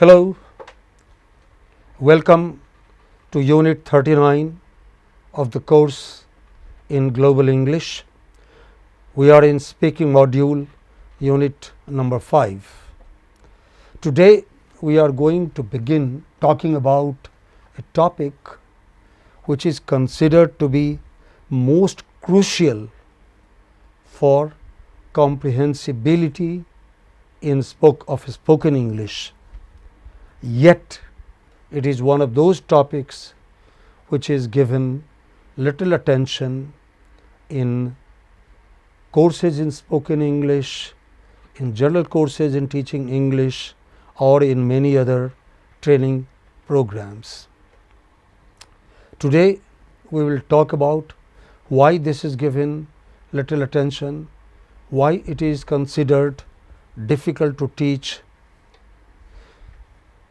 Hello, welcome to Unit 39 of the course in Global English. We are in speaking module Unit number 5. Today we are going to begin talking about a topic which is considered to be most crucial for comprehensibility in spoken English. Yet it is one of those topics which is given little attention in courses in spoken English, in general courses in teaching English, or in many other training programs. Today we will talk about why this is given little attention, why it is considered difficult to teach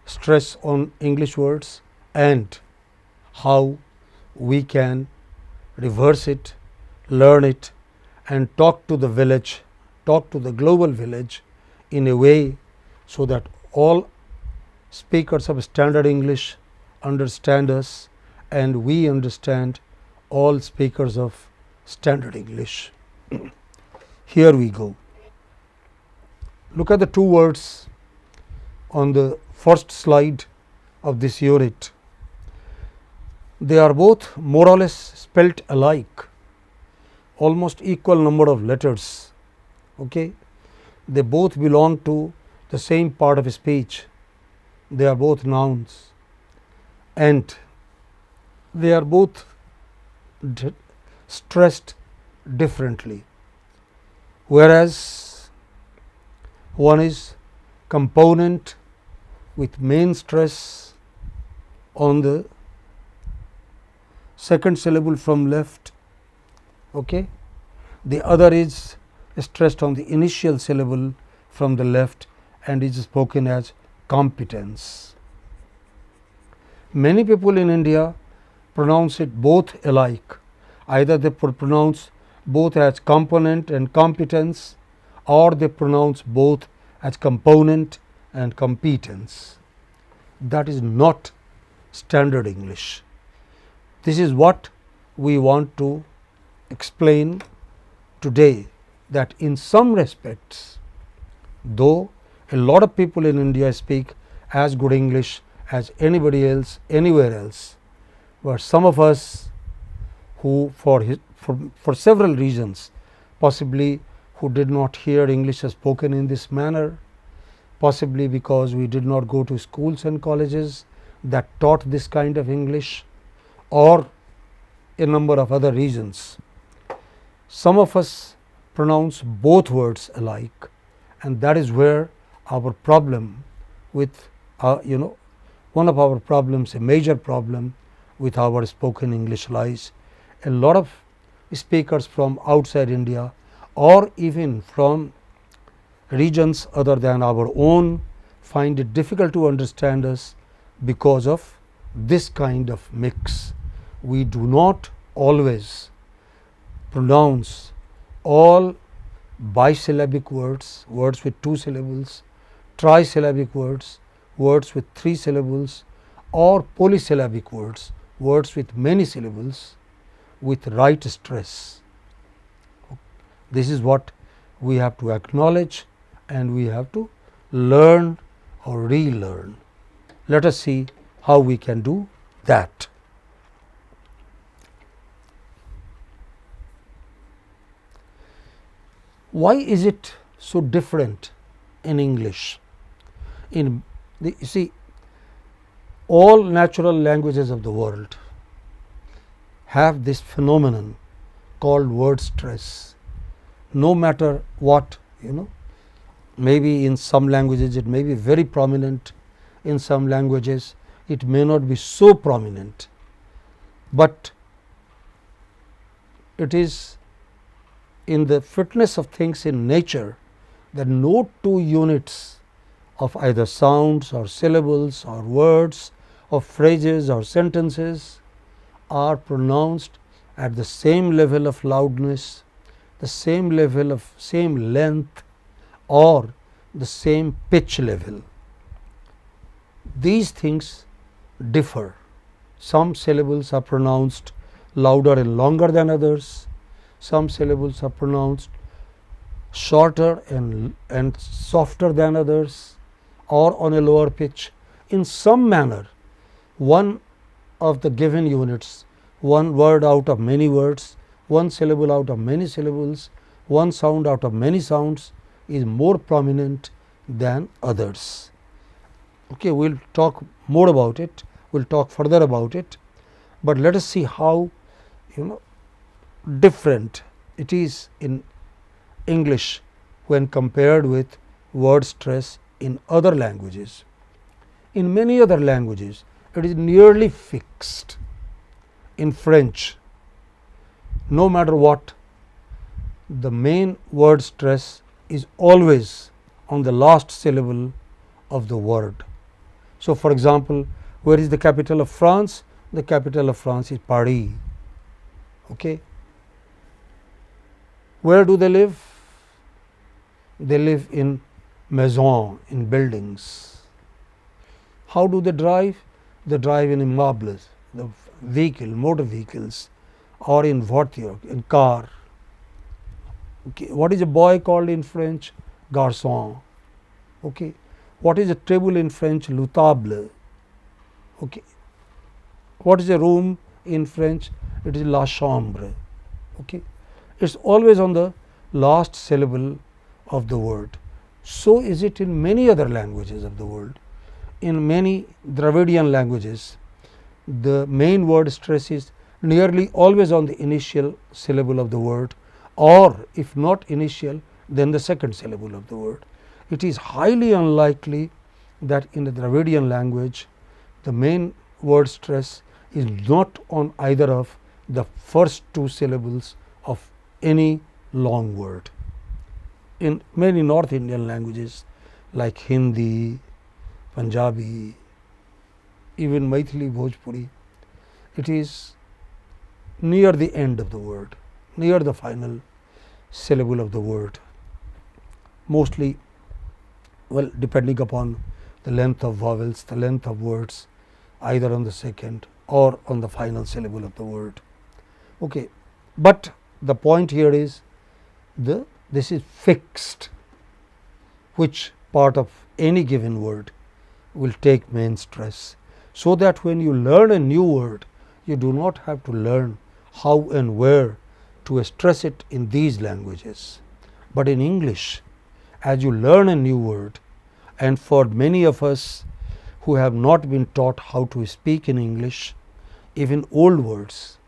stress on English words, and how we can reverse it, learn it, and talk to the village, talk to the global village in a way so that all speakers of standard English understand us and we understand all speakers of standard English. Here we go. Look at the two words on the first slide of this unit. They are both more or less spelt alike, almost equal number of letters. Okay? They both belong to the same part of speech. They are both nouns and they are both stressed differently. Whereas one is component with main stress on the second syllable from left, okay. The other is stressed on the initial syllable from the left and is spoken as competence. Many people in India pronounce it both alike. Either they pronounce both as component and competence, or they pronounce both as component and competence. That is not standard English. This is what we want to explain today, that in some respects, though a lot of people in India speak as good English as anybody else anywhere else, but some of us who for several reasons, possibly who did not hear English spoken in this manner, possibly because we did not go to schools and colleges that taught this kind of English, or a number of other reasons. Some of us pronounce both words alike, and that is where our problem with one of our problems, a major problem with our spoken English lies. A lot of speakers from outside India, or even from regions other than our own, find it difficult to understand us because of this kind of mix. We do not always pronounce all bisyllabic words, words with 2 syllables, trisyllabic words, words with 3 syllables, or polysyllabic words, words with many syllables, with right stress. This is what we have to acknowledge, and we have to learn or relearn. Let us see how we can do that. Why is it so different in English? You see, all natural languages of the world have this phenomenon called word stress. No matter what, maybe in some languages it may be very prominent, in some languages it may not be so prominent, but it is in the fitness of things in nature that no two units of either sounds or syllables or words or phrases or sentences are pronounced at the same level of loudness, the same level of same length, or the same pitch level. these things differ. Some syllables are pronounced louder and longer than others. Some syllables are pronounced shorter and softer than others, or on a lower pitch. In some manner, one of the given units, one word out of many words, one syllable out of many syllables, one sound out of many sounds is more prominent than others. Okay, we will talk more about it, we will talk further about it, but let us see how different it is in English when compared with word stress in other languages. In many other languages, it is nearly fixed. In French, no matter what, the main word stress is always on the last syllable of the word. So, for example, where is the capital of France? The capital of France is Paris. Okay. Where do they live? They live in maison, in buildings. How do they drive? They drive in immeubles, the vehicle, motor vehicles, or in voiture, in car. Okay. What is a boy called in French? Garçon. Okay. What is a table in French? Le table. Okay. What is a room in French? It is la chambre. Okay. It is always on the last syllable of the word. So is it in many other languages of the world. In many Dravidian languages, the main word stress is nearly always on the initial syllable of the word, or if not initial, then the second syllable of the word. It is highly unlikely that in the Dravidian language, the main word stress is not on either of the first two syllables of any long word. In many North Indian languages like Hindi, Punjabi, even Maithili, Bhojpuri, it is near the end of the word, near the final syllable of the word, mostly, well, depending upon the length of vowels, the length of words, either on the second or on the final syllable of the word. Okay. But the point here is this is fixed, which part of any given word will take main stress, so that when you learn a new word, you do not have to learn how and where to stress it in these languages. But in English, as you learn a new word, and for many of us who have not been taught how to speak in English, even old words,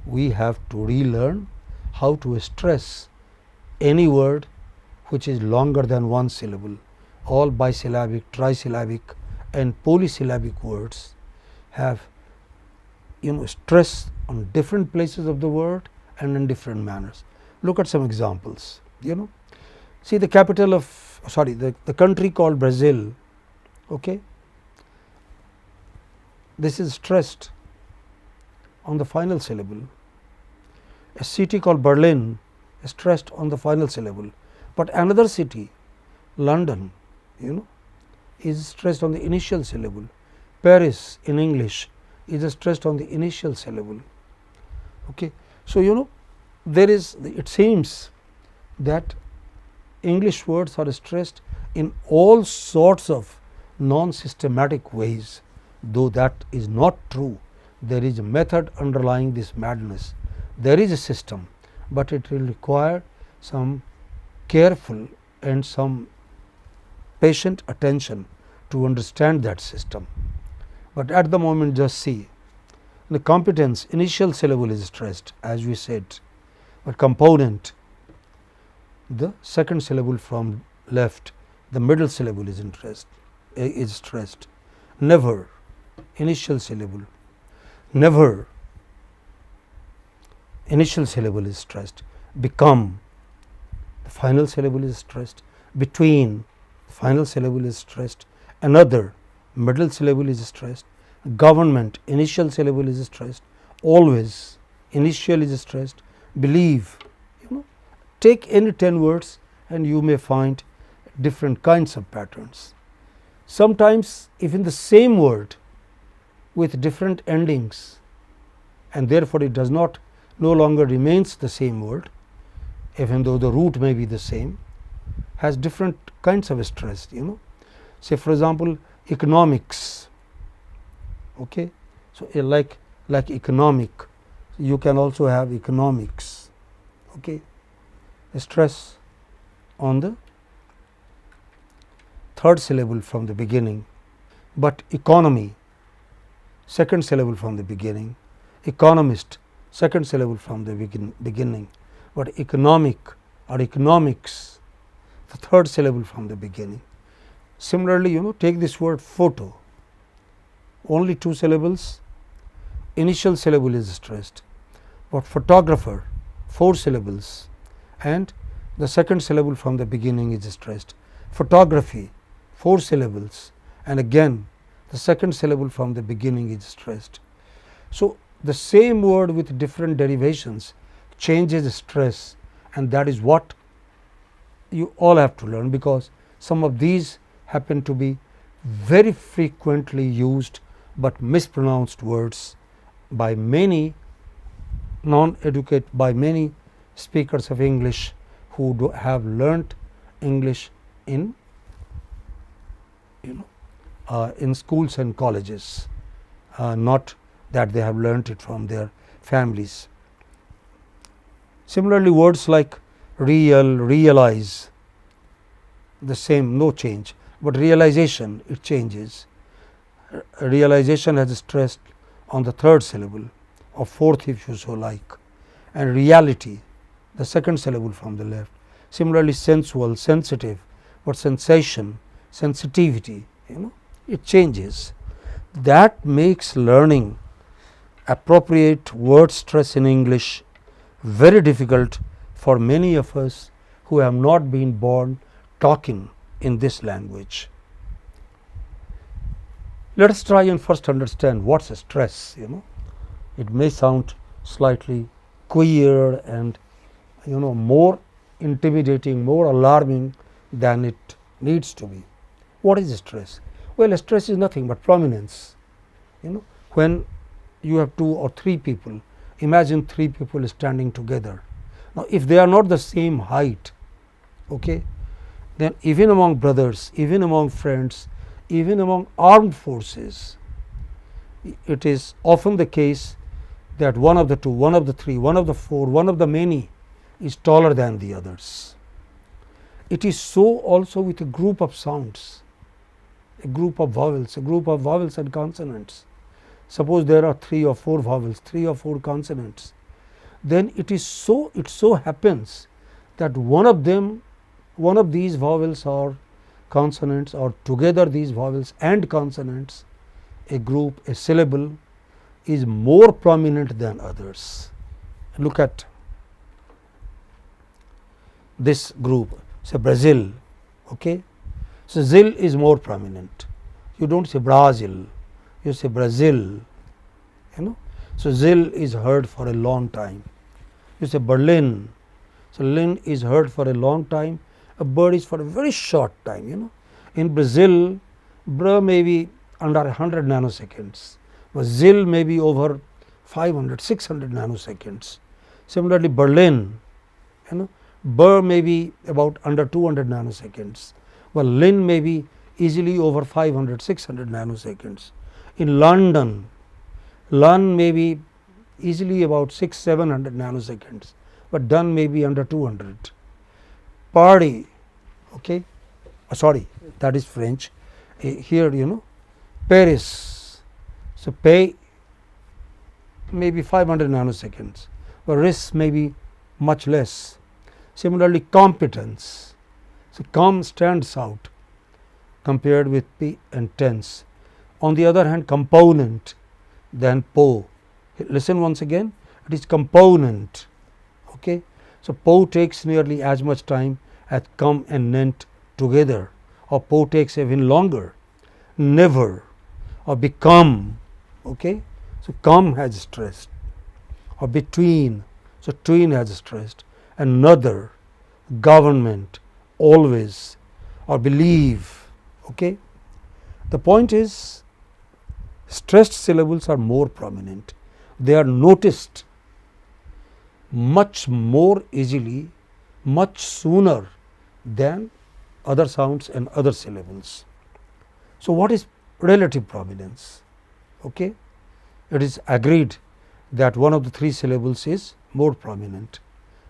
we have to relearn how to stress any word which is longer than one syllable. All bisyllabic, trisyllabic and polysyllabic words have stress on different places of the word and in different manners. Look at some examples. See the capital of the country called Brazil. Okay. This is stressed on the final syllable. A city called Berlin is stressed on the final syllable, but another city, London, is stressed on the initial syllable. Paris in English is stressed on the initial syllable. Okay. So, it seems that English words are stressed in all sorts of non-systematic ways, though that is not true. There is a method underlying this madness. There is a system, but it will require some careful and some patient attention to understand that system. But at the moment, just see the competence, initial syllable is stressed, as we said, but component, the second syllable from left, the middle syllable is stressed. Never, initial syllable, never, initial syllable is stressed. Become, the final syllable is stressed. Between, the final syllable is stressed. Another, middle syllable is stressed. Government, initial syllable is stressed. Always, initial is stressed. Believe, take any 10 words and you may find different kinds of patterns. Sometimes even the same word with different endings, and therefore it does not no longer remains the same word, even though the root may be the same, has different kinds of stress. Say for example, economics. Okay, so like economic, you can also have economics. Okay, stress on the third syllable from the beginning, but economy, second syllable from the beginning, economist, second syllable from the beginning, but economic or economics, the third syllable from the beginning. Similarly, take this word photo, only two syllables, initial syllable is stressed, but photographer, four syllables, and the second syllable from the beginning is stressed. Photography, four syllables, and again the second syllable from the beginning is stressed. So, the same word with different derivations changes stress, and that is what you all have to learn, because some of these happen to be very frequently used but mispronounced words by many by many speakers of English who have learnt English in in schools and colleges, not that they have learnt it from their families. Similarly, words like real, realize, the same, no change, but realization, it changes. Realization has stressed on the third syllable, or fourth if you so like, and reality, the second syllable from the left. Similarly, sensual, sensitive, but sensation, sensitivity, it changes. That makes learning appropriate word stress in English very difficult for many of us who have not been born talking in this language. Let us try and first understand what is stress. It may sound slightly queer and more intimidating, more alarming than it needs to be. What is stress? Well, stress is nothing but prominence. When you have two or three people, imagine three people standing together. Now, if they are not the same height, okay, then even among brothers, even among friends, even among armed forces, it is often the case that one of the two, one of the three, one of the four, one of the many is taller than the others. It is so also with a group of sounds, a group of vowels and consonants. Suppose there are 3 or 4 vowels, 3 or 4 consonants, then it so happens that one of these vowels or consonants, or together these vowels and consonants, a group, a syllable, is more prominent than others. Look at this group, say Brazil. Okay? So, zil is more prominent. You don't say Brazil, you say Brazil. So, zil is heard for a long time. You say Berlin. So, lin is heard for a long time. A bird is for a very short time. In Brazil, br may be under 100 nanoseconds, but zil may be over 500, 600 nanoseconds. Similarly, Berlin, br may be about under 200 nanoseconds, but lin may be easily over 500, 600 nanoseconds. In London, lun may be easily about 600, 700 nanoseconds, but dun may be under 200. Party, okay, sorry, that is French. Here, Paris. So, pay may be 500 nanoseconds, but ris may be much less. Similarly, competence. So, com stands out compared with p and tense. On the other hand, component, then po. Listen once again, it is component. Okay. So, po takes nearly as much time as come and nent together, or po takes even longer. Never, or become. Okay. So, come has stressed, or between. So, tween has stressed. Another, government, always, or believe. Okay. The point is, stressed syllables are more prominent. They are noticed much more easily, much sooner than other sounds and other syllables. So, what is relative prominence? Okay? It is agreed that one of the three syllables is more prominent.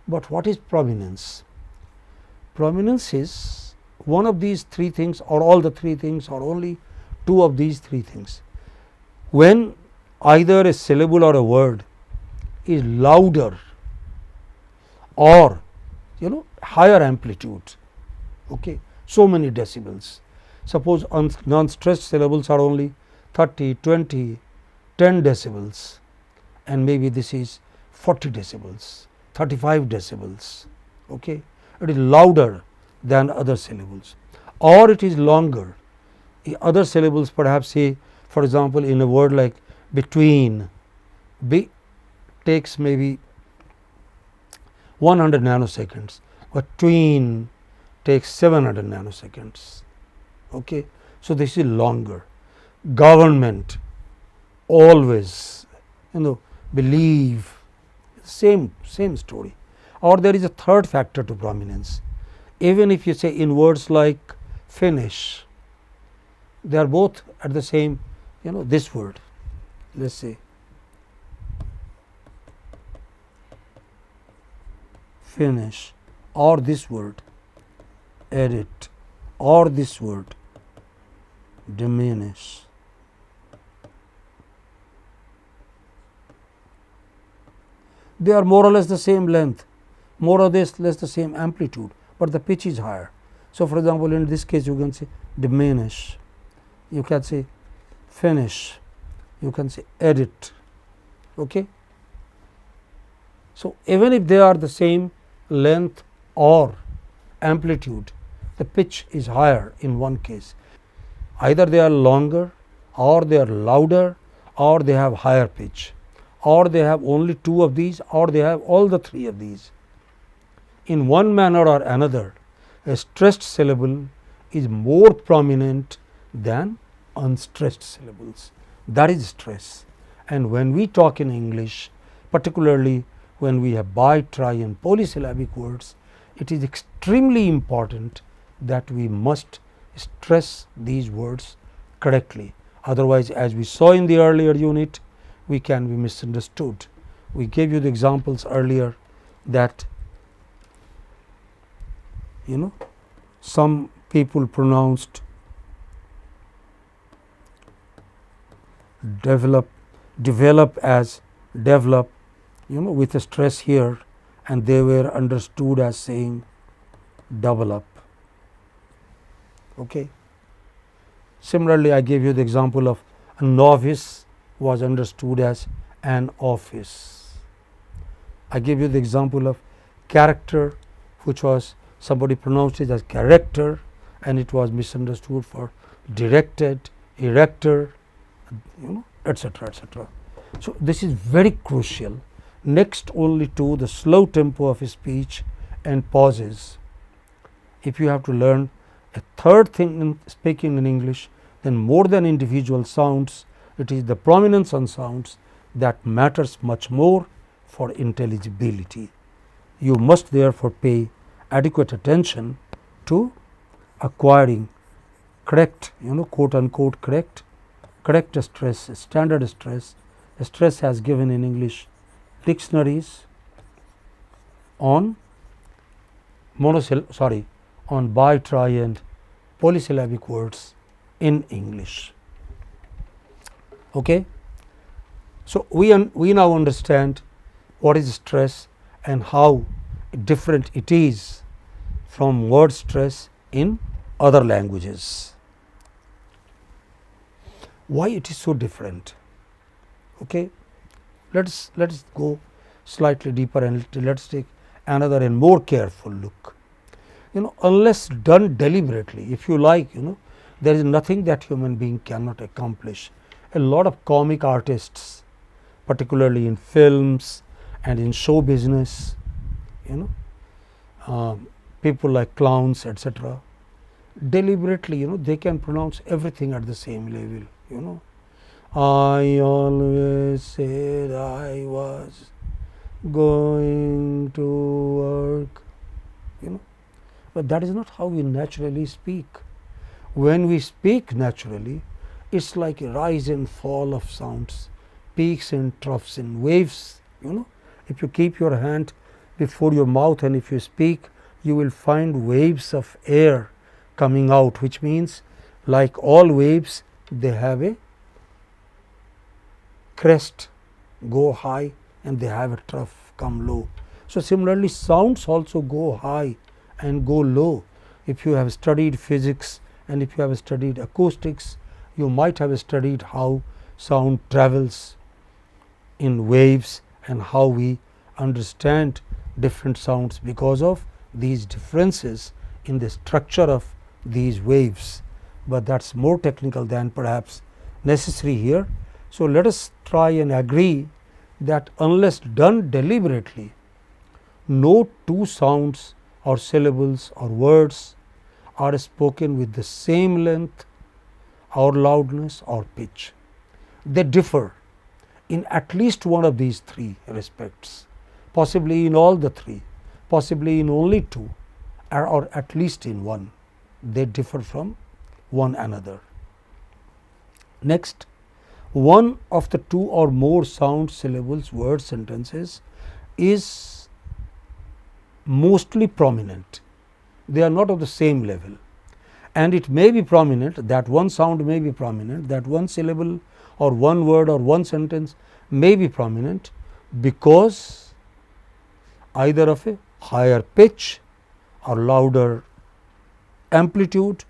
But what is prominence? Prominence is one of these three things, or all the three things, or only two of these three things. When either a syllable or a word is louder or higher amplitude, okay, so many decibels. Suppose non-stressed syllables are only 30, 20, 10 decibels, and maybe this is 40 decibels, 35 decibels. Okay. It is louder than other syllables, or it is longer. Other syllables perhaps say, for example, in a word like between, takes maybe 100 nanoseconds, but tween takes 700 nanoseconds. Okay. So, this is longer. Government, always, believe, same story. Or there is a third factor to prominence. Even if you say in words like finish, they are both at the same, this word, let us say finish, or this word edit, or this word diminish. They are more or less the same length, more or less the same amplitude, but the pitch is higher. So, for example, in this case you can say diminish, you can say finish, you can say edit. Okay. So, even if they are the same length or amplitude, the pitch is higher in one case. Either they are longer, or they are louder, or they have higher pitch, or they have only two of these, or they have all the three of these. In one manner or another, a stressed syllable is more prominent than unstressed syllables. That is stress. And when we talk in English, particularly when we have bi, tri and polysyllabic words, it is extremely important that we must stress these words correctly. Otherwise, as we saw in the earlier unit, we can be misunderstood. We gave you the examples earlier that some people pronounced develop as develop, with a stress here, and they were understood as saying double up. Okay. Similarly, I gave you the example of a novice was understood as an office. I gave you the example of character, which was somebody pronounced it as character, and it was misunderstood for directed, erector, etc., etc. So, this is very crucial, next only to the slow tempo of speech and pauses. If you have to learn a third thing in speaking in English, then more than individual sounds, it is the prominence on sounds that matters much more for intelligibility. You must therefore pay adequate attention to acquiring correct, quote unquote correct stress, standard stress. Stress has given in English dictionaries on on bi, tri and polysyllabic words in English. Okay. So, we now understand what is stress and how different it is from word stress in other languages. Why it is so different? Okay. Let us go slightly deeper and let us take another and more careful look. Unless done deliberately, if you like, there is nothing that human being cannot accomplish. A lot of comic artists, particularly in films and in show business, people like clowns, etc., deliberately, they can pronounce everything at the same level. I always said I was going to work, but that is not how we naturally speak. When we speak naturally, it's like a rise and fall of sounds, peaks and troughs and waves. If you keep your hand before your mouth and if you speak, you will find waves of air coming out, which means like all waves, they have a crest, go high, and they have a trough, come low. So, similarly sounds also go high and go low. If you have studied physics and if you have studied acoustics, you might have studied how sound travels in waves and how we understand different sounds because of these differences in the structure of these waves, but that is more technical than perhaps necessary here. So, let us try and agree that unless done deliberately, no two sounds or syllables or words are spoken with the same length or loudness or pitch. They differ in at least one of these three respects, possibly in all the three, possibly in only two, or at least in one. They differ from one another. Next, one of the two or more sound, syllables, words, sentences is mostly prominent. They are not of the same level, and it may be prominent, that one sound may be prominent, that one syllable or one word or one sentence may be prominent because either of a higher pitch or louder amplitude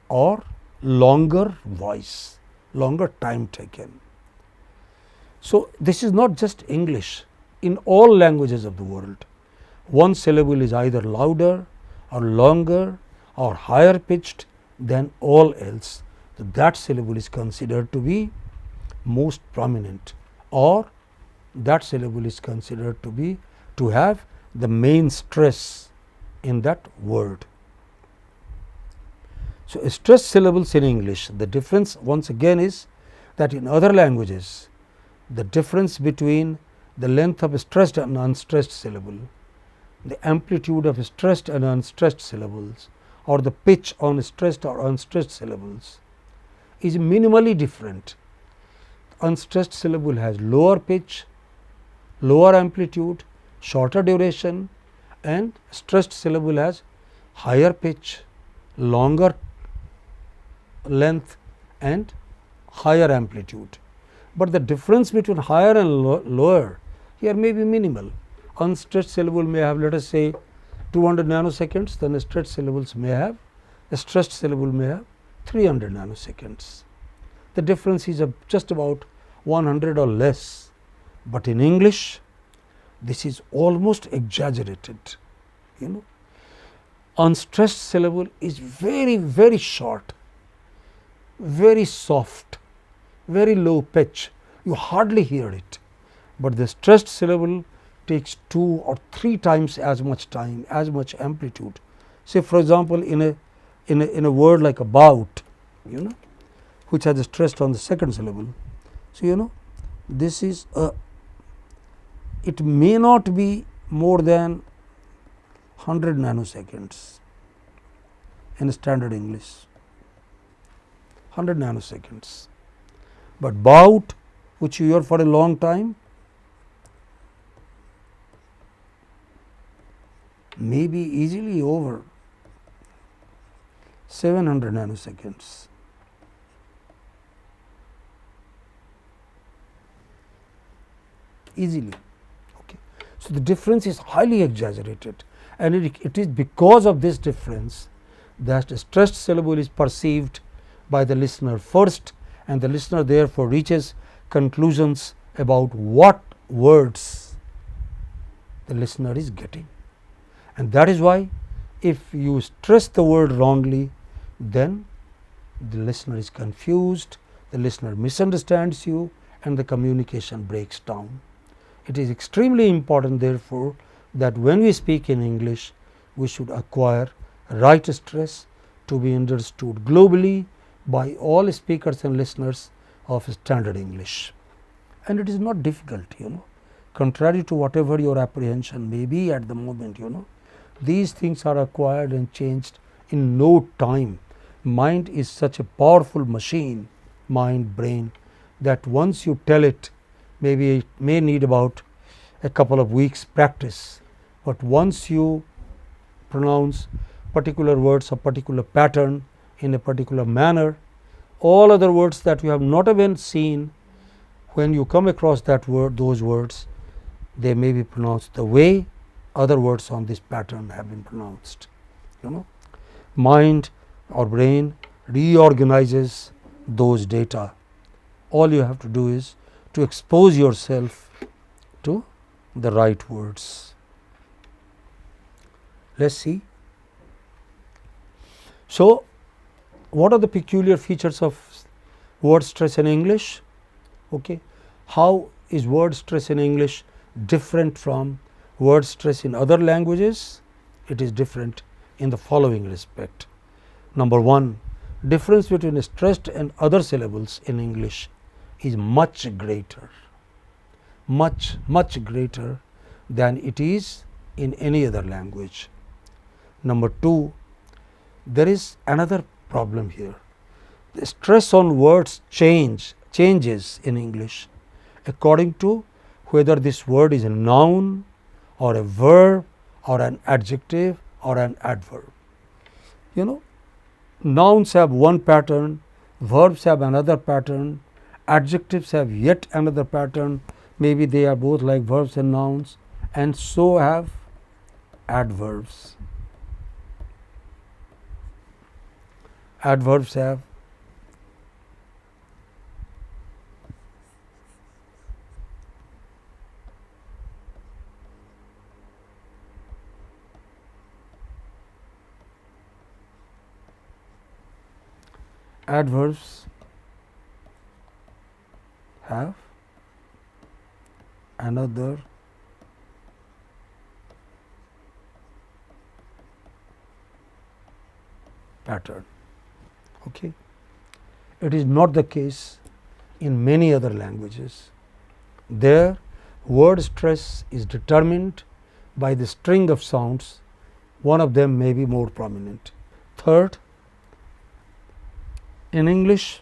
or longer voice, longer time taken. So, this is not just English. In all languages of the world, one syllable is either louder or longer or higher pitched than all else. So, that syllable is considered to be most prominent, or that syllable is considered to have the main stress in that word. So, stressed syllables in English, the difference once again is that in other languages, the difference between the length of a stressed and unstressed syllable, the amplitude of stressed and unstressed syllables, or the pitch on stressed or unstressed syllables is minimally different. Unstressed syllable has lower pitch, lower amplitude, shorter duration, and stressed syllable has higher pitch, longer length and higher amplitude. But the difference between higher and lower here may be minimal. Unstressed syllable may have, let us say, 200 nanoseconds, then a stressed syllables may have, a stressed syllable may have 300 nanoseconds. The difference is just about 100 or less, but in English this is almost exaggerated. Unstressed syllable is very, very short, very soft, very low pitch, you hardly hear it, but the stressed syllable takes 2 or 3 times as much time, as much amplitude. Say for example, in a word like about, which has a stress on the second syllable. So, this is it may not be more than 100 nanoseconds in standard English, 100 nanoseconds, but bout, which you hear for a long time, may be easily over 700 nanoseconds. Easily. Okay. So, the difference is highly exaggerated, and it is because of this difference that a stressed syllable is perceived by the listener first, and the listener therefore reaches conclusions about what words the listener is getting. And that is why if you stress the word wrongly, then the listener is confused, the listener misunderstands you, and the communication breaks down. It is extremely important therefore, that when we speak in English, we should acquire right stress, to be understood globally by all speakers and listeners of standard English. And it is not difficult, contrary to whatever your apprehension may be at the moment, these things are acquired and changed in no time. Mind is such a powerful machine, mind, brain, that once you tell it, maybe it may need about a couple of weeks practice, but once you pronounce particular words of particular pattern in a particular manner, all other words that you have not even seen, when you come across that word, those words, they may be pronounced the way other words on this pattern have been pronounced. Mind or brain reorganizes those data. All you have to do is to expose yourself to the right words. Let us see. So, what are the peculiar features of word stress in English? How is word stress in English different from word stress in other languages? It is different in the following respect. Number one, difference between stressed and other syllables in English is much greater, much greater than it is in any other language. Number two, there is another problem here. The stress on words changes in English according to whether this word is a noun or a verb or an adjective or an adverb. Nouns have one pattern, verbs have another pattern, adjectives have yet another pattern, maybe they are both like verbs and nouns, and so have adverbs. Adverbs have another pattern. It is not the case in many other languages. There, word stress is determined by the string of sounds, one of them may be more prominent. Third, in English,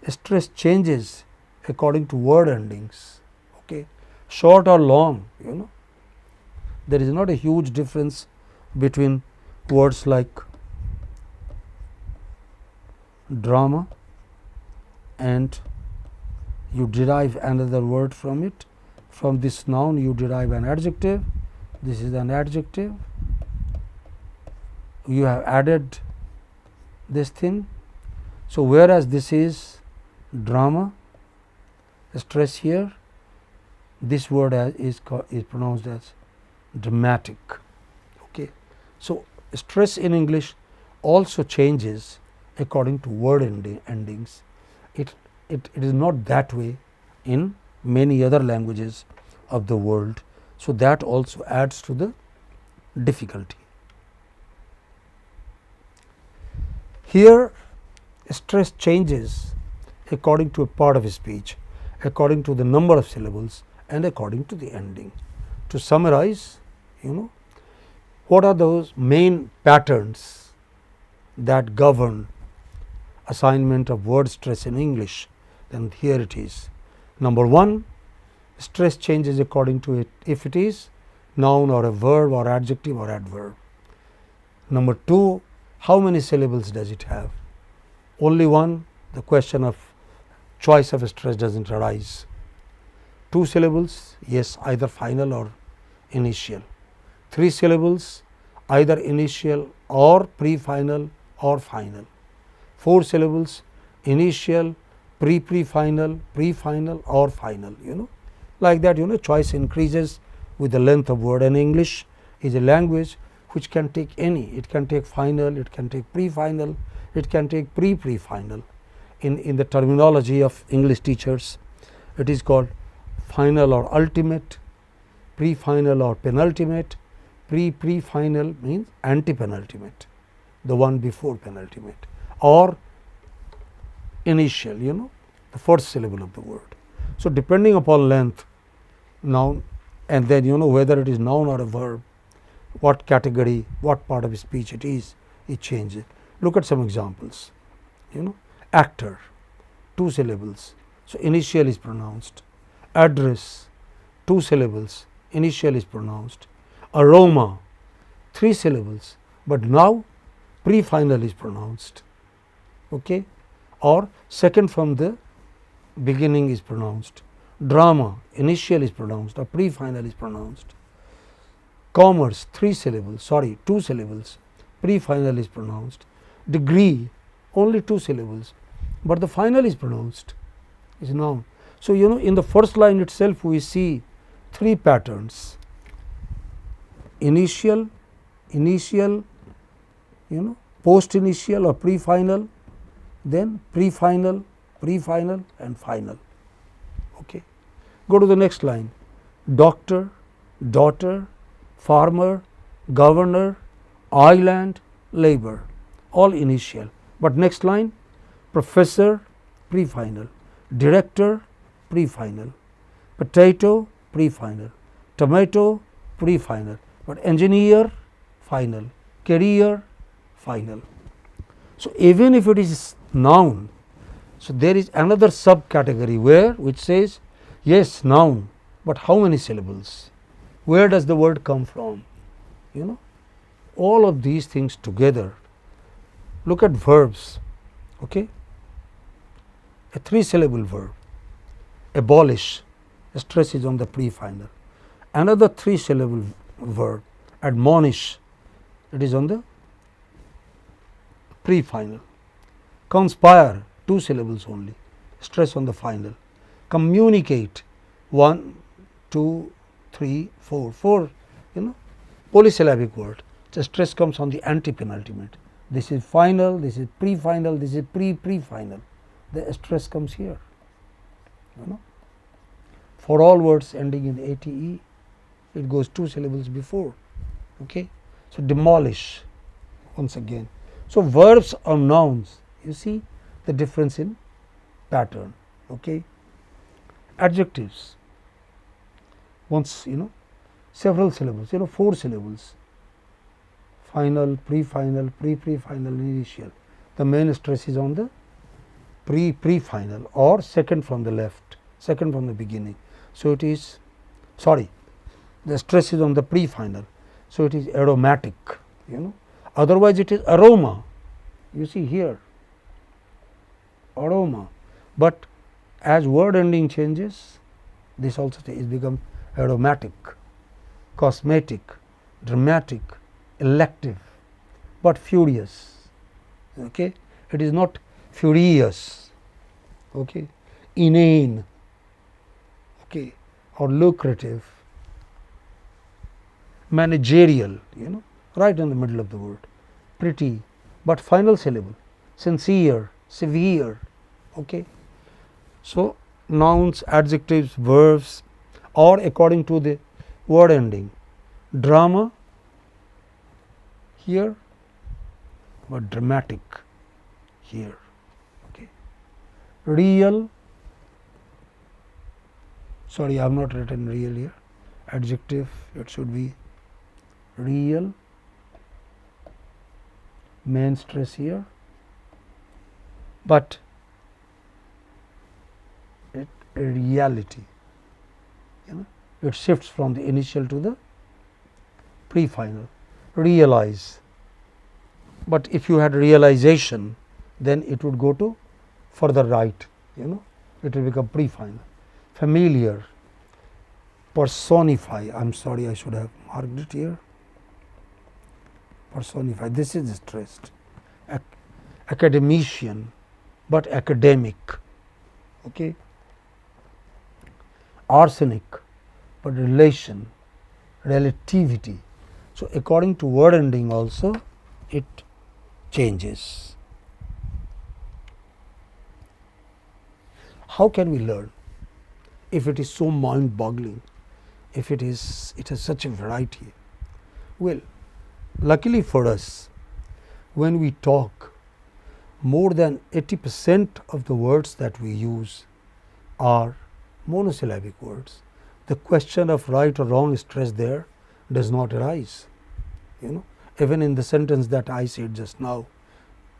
stress changes according to word endings, short or long, There is not a huge difference between words like drama and you derive another word from it. From this noun you derive an adjective, this is an adjective, you have added this thing. So, whereas this is drama, stress here, this word is pronounced as dramatic. So, stress in English also changes according to word endings. It is not that way in many other languages of the world. So, that also adds to the difficulty. Here, stress changes according to a part of speech, according to the number of syllables and according to the ending. To summarize, what are those main patterns that govern assignment of word stress in English? Then here it is. Number one, stress changes according to it if it is noun or a verb or adjective or adverb. Number two, how many syllables does it have? Only one, the question of choice of stress does not arise. 2 syllables, yes, either final or initial. 3 syllables, either initial or pre-final or final. 4 syllables, initial, pre-final, pre-final or final, like that, choice increases with the length of word. And English is a language which can take any, it can take final, it can take pre-final, it can take pre-final. In the terminology of English teachers, it is called final or ultimate, pre-final or penultimate, pre-final means anti-penultimate. the one before penultimate, or initial, the first syllable of the word. So, depending upon length, noun, and then whether it is noun or a verb, what category, what part of speech it changes. Look at some examples. Actor, 2 syllables, so initial is pronounced. Address, 2 syllables, initial is pronounced. Aroma, 3 syllables, but now pre-final is pronounced, okay, or second from the beginning is pronounced. Drama, initial is pronounced or pre-final is pronounced. Commerce, 2 syllables, pre-final is pronounced. Degree, only 2 syllables, but the final is pronounced, is noun. So, in the first line itself we see 3 patterns: initial, post initial or pre-final, then pre-final and final. Okay. Go to the next line: doctor, daughter, farmer, governor, island, labor, all initial. But next line: professor, pre-final, director, pre-final, potato, pre-final, tomato, pre-final, but engineer, final, career, final. So, even if it is noun, so there is another subcategory which says yes, noun, but how many syllables, where does the word come from, all of these things together. Look at verbs, okay, a 3 syllable verb, abolish, stress is on the pre-final. Another 3 syllable verb, admonish, it is on the pre-final. Conspire, 2 syllables only, stress on the final. Communicate, 1, 2, 3, 4, polysyllabic word, the stress comes on the anti-penultimate. This is final, this is pre-final, this is pre-final. The stress comes here. For all words ending in ate, it goes 2 syllables before. Okay. So, demolish, once again. So, verbs or nouns, you see the difference in pattern. Okay. Adjectives, once several syllables, 4 syllables, final, pre-final, pre-final, initial. The main stress is on the pre-final or second from the left, second from the beginning. So, it is the stress is on the pre-final. So, it is aromatic, otherwise it is aroma, you see here, aroma, but as word ending changes, this also is become aromatic, cosmetic, dramatic, elective, but furious. Okay. It is not furious, okay, inane, okay, or lucrative, managerial, right in the middle of the word, pretty, but final syllable, sincere, severe. Okay. So, nouns, adjectives, verbs, or according to the word ending, drama here, but dramatic here. Okay. Real, I have not written real here, adjective, it should be real, main stress here, but reality, it shifts from the initial to the pre-final. Realize, but if you had realization, then it would go to further right, it will become pre-final. Familiar, personify, I am sorry, I should have marked it here, personify, this is stressed. Academician, but academic. Okay. Arsenic, but relation, relativity. So, according to word ending also it changes. How can we learn if it is so mind boggling, if it has such a variety? Well, luckily for us, when we talk, more than 80% of the words that we use are monosyllabic words. The question of right or wrong stress there does not arise. Even in the sentence that I said just now,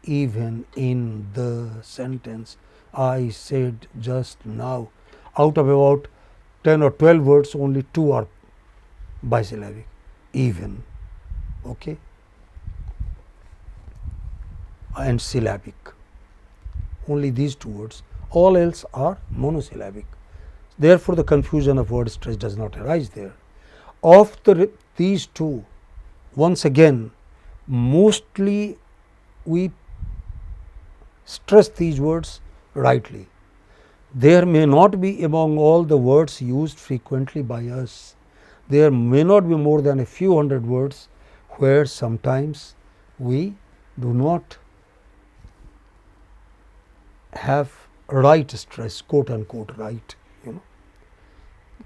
even in the sentence I said just now, out of about 10 or 12 words, only 2 are bisyllabic, even, okay, and syllabic. Only these 2 words, all else are monosyllabic. Therefore, the confusion of word stress does not arise there. Of these 2, once again, mostly we stress these words rightly. There may not be among all the words used frequently by us, there may not be more than a few hundred words where sometimes we do not have right stress, quote unquote right,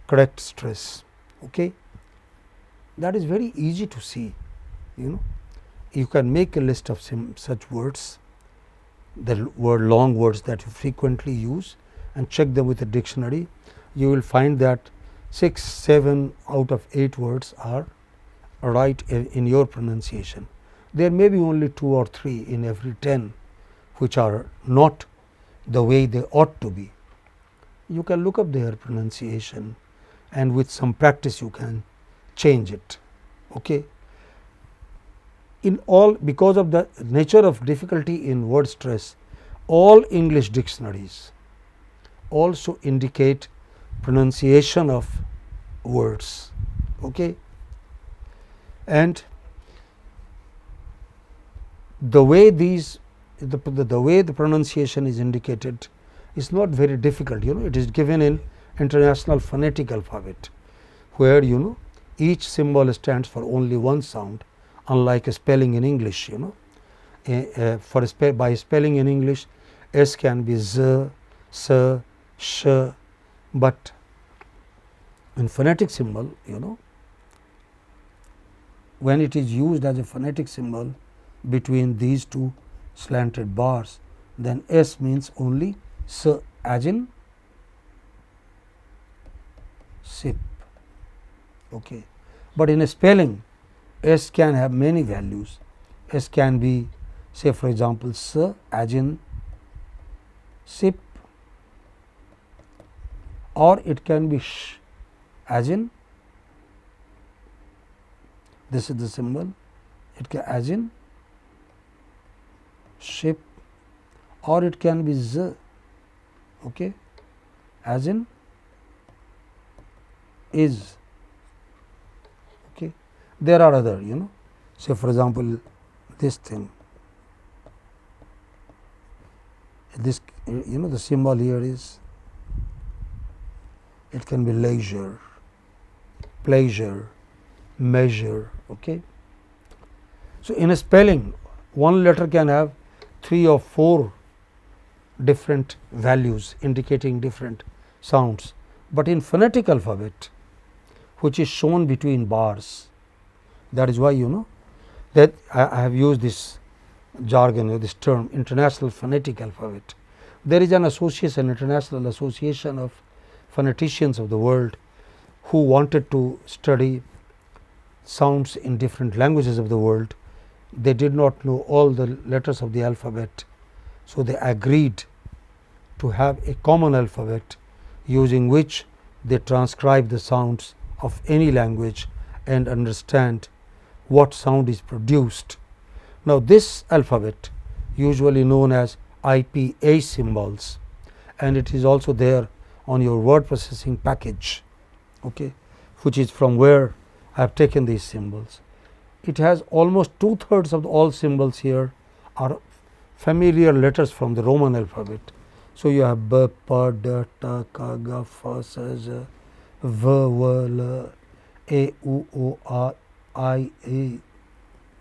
correct stress. Okay? That is very easy to see. You can make a list of such words, the long words that you frequently use, and check them with a dictionary. You will find that 6, 7 out of 8 words are right in your pronunciation. There may be only 2 or 3 in every 10 which are not the way they ought to be. You can look up their pronunciation, and with some practice you can change it. Okay? In all, because of the nature of difficulty in word stress, all English dictionaries also indicate pronunciation of words. Okay? And the way the way the pronunciation is indicated is not very difficult. It is given in International Phonetic Alphabet, where each symbol stands for only one sound, unlike a spelling in English. By spelling in English, S can be Z, S, Sh, but in phonetic symbol, when it is used as a phonetic symbol between these 2 slanted bars, then S means only S, as in sip. Okay. But in a spelling, S can have many values. S can be, say for example, S, as in sip, or it can be Sh, as in, this is the symbol, it can as in ship, or it can be Z, okay, as in is. Okay. There are other, say for example, this thing, this, the symbol here is, it can be leisure, pleasure, measure. Okay. So, in a spelling, one letter can have 3 or 4 different values indicating different sounds, but in phonetic alphabet, which is shown between bars, that is why that I have used this jargon, this term, International Phonetic Alphabet. There is an association, International Association of Phoneticians of the world, who wanted to study sounds in different languages of the world. They did not know all the letters of the alphabet, so they agreed to have a common alphabet using which they transcribe the sounds of any language and understand what sound is produced. Now, this alphabet, usually known as IPA symbols, and it is also there on your word processing package, okay, which is from where I have taken these symbols. It has almost 2/3 of all symbols here are familiar letters from the Roman alphabet. So, you have B, P, D, T, K, G, F, S, Z, V, W, L, A, U, O, A, I, A,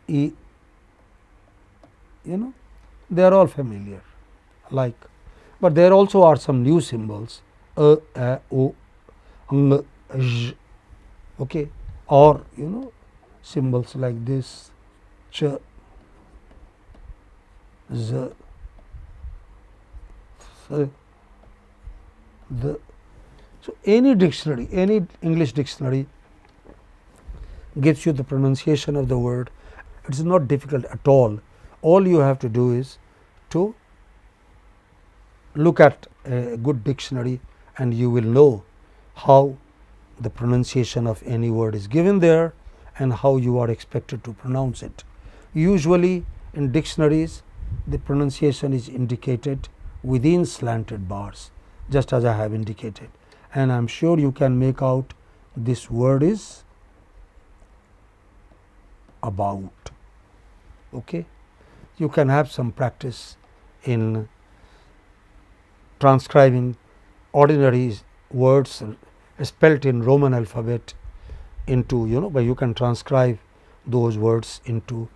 E. They are all familiar, but there also are some new symbols, A, O, Ng, J, okay, or symbols like this, Ch, z, s, the. So, any dictionary, any English dictionary gives you the pronunciation of the word. It is not difficult at all. All you have to do is to look at a good dictionary, and you will know how the pronunciation of any word is given there and how you are expected to pronounce it. Usually in dictionaries, the pronunciation is indicated within slanted bars, just as I have indicated, and I am sure you can make out this word is about. Okay. You can have some practice in transcribing ordinary words spelt in Roman alphabet into, but you can transcribe those words into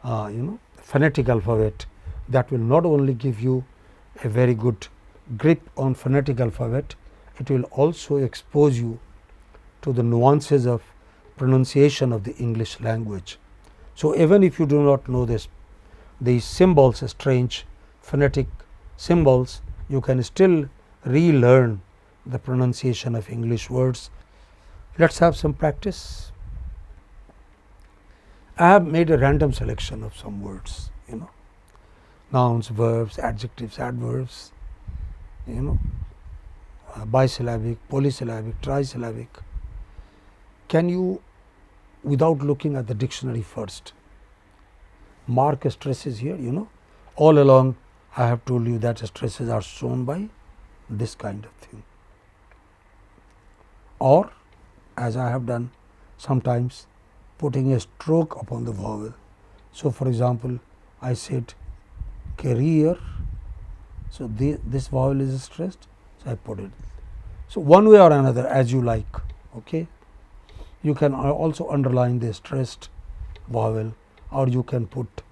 phonetic alphabet. That will not only give you a very good grip on phonetic alphabet, it will also expose you to the nuances of pronunciation of the English language. So, even if you do not know these symbols, strange phonetic symbols, you can still relearn the pronunciation of English words. Let us have some practice. I have made a random selection of some words, nouns, verbs, adjectives, adverbs, bisyllabic, polysyllabic, trisyllabic. Can you, without looking at the dictionary first, mark stresses here? All along I have told you that stresses are shown by this kind of thing, or as I have done sometimes putting a stroke upon the vowel. So, for example, I said career. So, this vowel is stressed, so I put it. So, one way or another as you like. Okay. You can also underline the stressed vowel, or you can put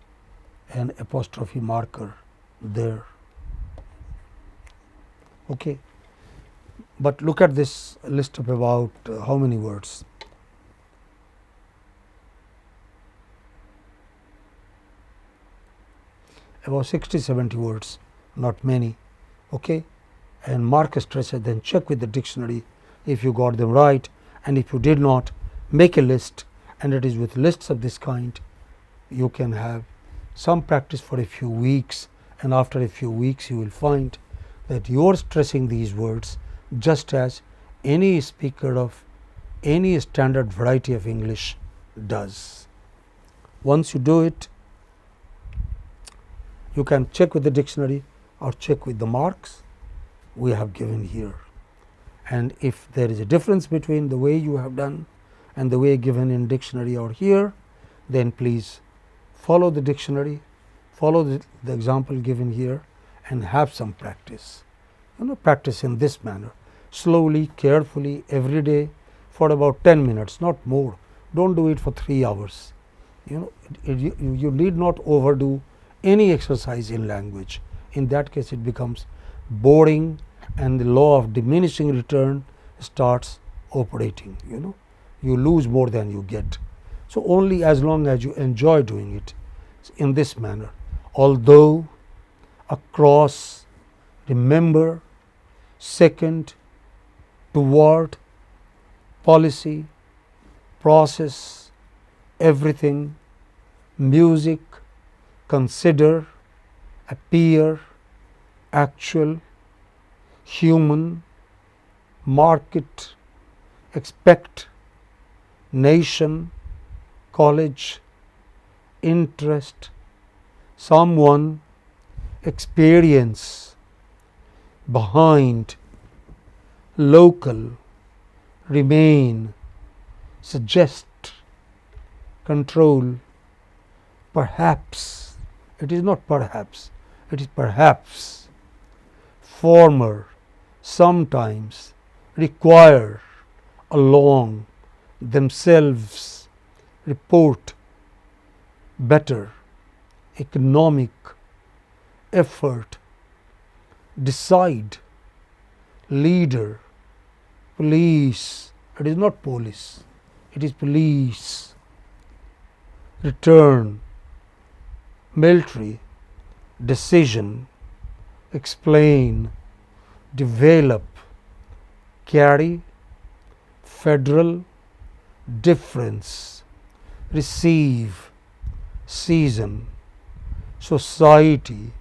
an apostrophe marker there. Okay. But look at this list of about how many words? About 60-70 words, not many. Okay. And mark stresses, then check with the dictionary if you got them right, and if you did not, make a list, and it is with lists of this kind you can have some practice for a few weeks, and after a few weeks you will find that you are stressing these words just as any speaker of any standard variety of English does. Once you do it, you can check with the dictionary or check with the marks we have given here, and if there is a difference between the way you have done and the way given in dictionary or here, then please follow the dictionary, follow the example given here, and have some practice. Practice in this manner, slowly, carefully, every day for about 10 minutes, not more. Don't do it for 3 hours. You need not overdo any exercise in language. In that case, it becomes boring, and the law of diminishing return starts operating. You lose more than you get. So, only as long as you enjoy doing it in this manner. Although, across, remember, second, toward, policy, process, everything, music, consider, appear, actual, human, market, expect, nation, college, interest, someone, experience, behind, local, remain, suggest, control, perhaps. It is not perhaps, it is perhaps, former, sometimes, require, along, themselves, report, better, economic, effort, decide, leader, police. It is not police, it is police, return, military, decision, explain, develop, carry, federal, difference, receive, season, society,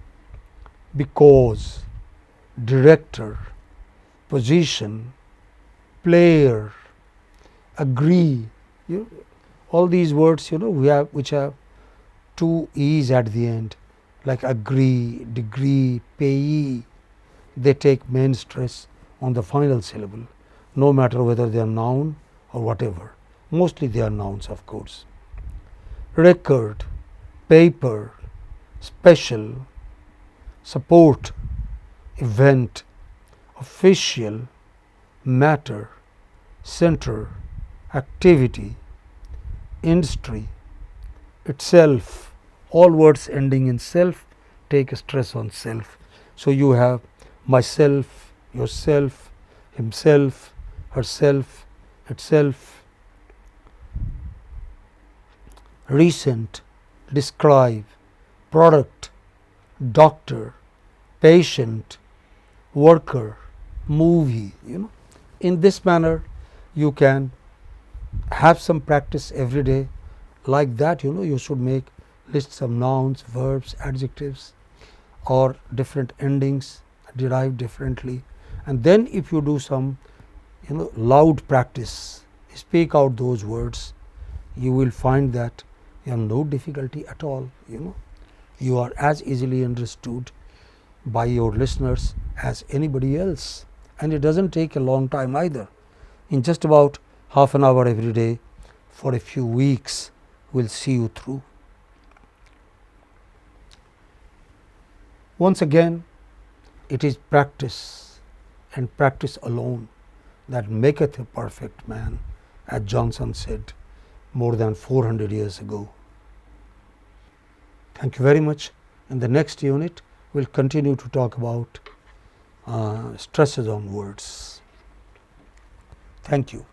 because, director, position, player, agree. All these words we have which have two e's at the end, like agree, degree, payee, they take main stress on the final syllable, no matter whether they are noun or whatever. Mostly they are nouns, of course. Record, paper, special, support, event, official, matter, center, activity, industry, itself. All words ending in self take stress on self. So you have myself, yourself, himself, herself, itself. Recent, describe, product, doctor, patient, worker, movie. In this manner you can have some practice every day. Like that you should make lists of nouns, verbs, adjectives, or different endings derived differently. And then if you do some loud practice, speak out those words, you will find that you have no difficulty at all. You are as easily understood by your listeners as anybody else, and it doesn't take a long time either. In just about half an hour every day for a few weeks will see you through. Once again, it is practice and practice alone that maketh a perfect man, as Johnson said more than 400 years ago. Thank you very much. In the next unit, we will continue to talk about stresses on words. Thank you.